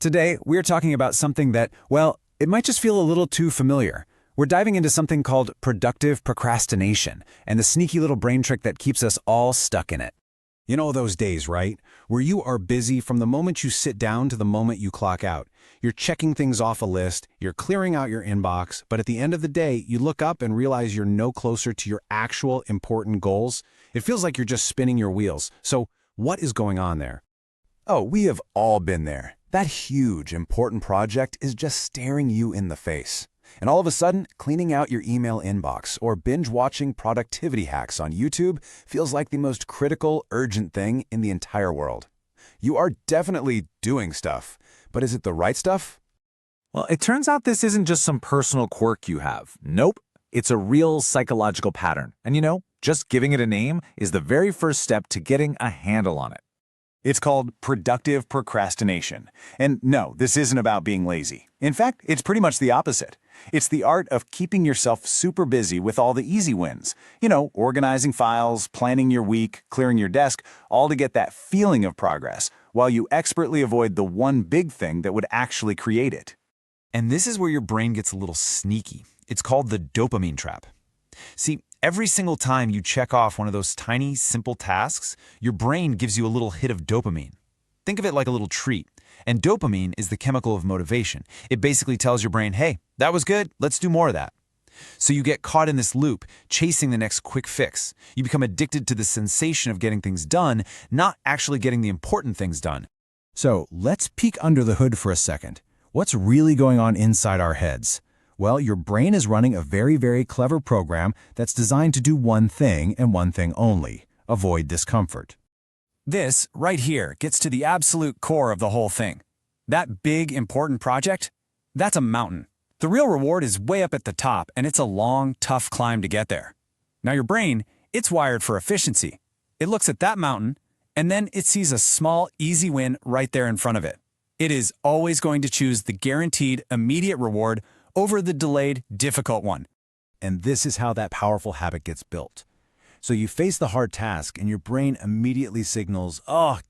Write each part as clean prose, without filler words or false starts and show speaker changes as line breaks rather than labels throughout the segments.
Today, we're talking about something that, well, it might just feel a little too familiar. We're diving into something called productive procrastination and the sneaky little brain trick that keeps us all stuck in it.
You know those days, right? Where you are busy from the moment you sit down to the moment you clock out. You're checking things off a list, you're clearing out your inbox, but at the end of the day, you look up and realize you're no closer to your actual important goals. It feels like you're just spinning your wheels. So, what is going on there?
Oh, we have all been there. That huge, important project is just staring you in the face. And all of a sudden, cleaning out your email inbox or binge-watching productivity hacks on YouTube feels like the most critical, urgent thing in the entire world. You are definitely doing stuff, but is it the right stuff?
Well, it turns out this isn't just some personal quirk you have. Nope, it's a real psychological pattern. And just giving it a name is the very first step to getting a handle on it.
It's called productive procrastination. And no, this isn't about being lazy. In fact, it's pretty much the opposite. It's the art of keeping yourself super busy with all the easy wins. Organizing files, planning your week, clearing your desk, all to get that feeling of progress, while you expertly avoid the one big thing that would actually create it.
And this is where your brain gets a little sneaky. It's called the dopamine trap. See, every single time you check off one of those tiny, simple tasks, your brain gives you a little hit of dopamine. Think of it like a little treat. And dopamine is the chemical of motivation. It basically tells your brain, hey, that was good, let's do more of that. So you get caught in this loop, chasing the next quick fix. You become addicted to the sensation of getting things done, not actually getting the important things done.
So, let's peek under the hood for a second. What's really going on inside our heads? Well, your brain is running a very, very clever program that's designed to do one thing and one thing only: avoid discomfort.
This, right here, gets to the absolute core of the whole thing. That big, important project, that's a mountain. The real reward is way up at the top, and it's a long, tough climb to get there. Now your brain, it's wired for efficiency. It looks at that mountain, and then it sees a small, easy win right there in front of it. It is always going to choose the guaranteed, immediate reward over the delayed, difficult one.
And this is how that powerful habit gets built. So you face the hard task and your brain immediately signals,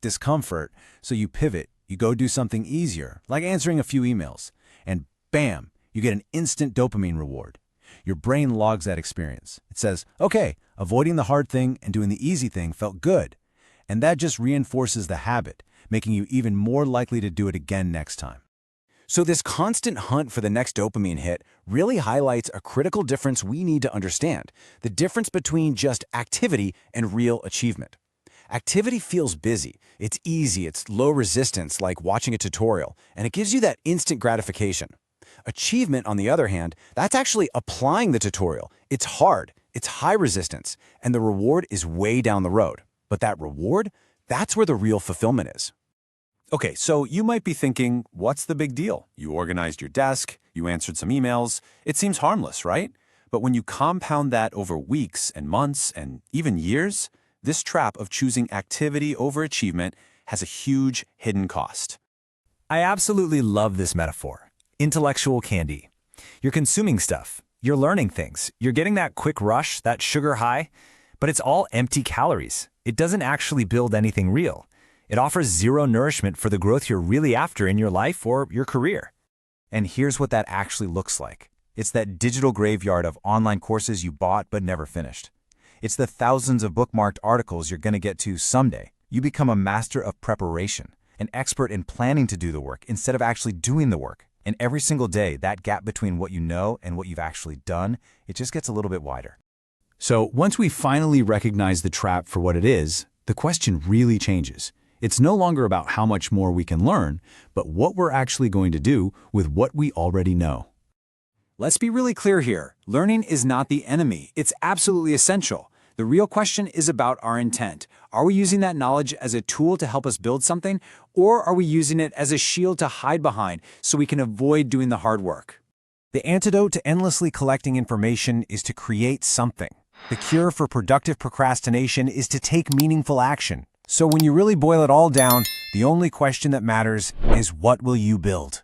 discomfort. So you pivot, you go do something easier, like answering a few emails. And bam, you get an instant dopamine reward. Your brain logs that experience. It says, okay, avoiding the hard thing and doing the easy thing felt good. And that just reinforces the habit, making you even more likely to do it again next time.
So this constant hunt for the next dopamine hit really highlights a critical difference we need to understand: the difference between just activity and real achievement. Activity feels busy, it's easy, it's low resistance, like watching a tutorial, and it gives you that instant gratification. Achievement, on the other hand, that's actually applying the tutorial. It's hard, it's high resistance, and the reward is way down the road. But that reward, that's where the real fulfillment is.
Okay, so you might be thinking, what's the big deal? You organized your desk, you answered some emails. It seems harmless, right? But when you compound that over weeks and months and even years, this trap of choosing activity over achievement has a huge hidden cost.
I absolutely love this metaphor. Intellectual candy. You're consuming stuff, you're learning things, you're getting that quick rush, that sugar high, but it's all empty calories. It doesn't actually build anything real. It offers zero nourishment for the growth you're really after in your life or your career.
And here's what that actually looks like. It's that digital graveyard of online courses you bought but never finished. It's the thousands of bookmarked articles you're going to get to someday. You become a master of preparation, an expert in planning to do the work instead of actually doing the work. And every single day, that gap between what you know and what you've actually done, it just gets a little bit wider.
So once we finally recognize the trap for what it is, the question really changes. It's no longer about how much more we can learn, but what we're actually going to do with what we already know.
Let's be really clear here. Learning is not the enemy. It's absolutely essential. The real question is about our intent. Are we using that knowledge as a tool to help us build something, or are we using it as a shield to hide behind so we can avoid doing the hard work?
The antidote to endlessly collecting information is to create something. The cure for productive procrastination is to take meaningful action. So when you really boil it all down, the only question that matters is, what will you build?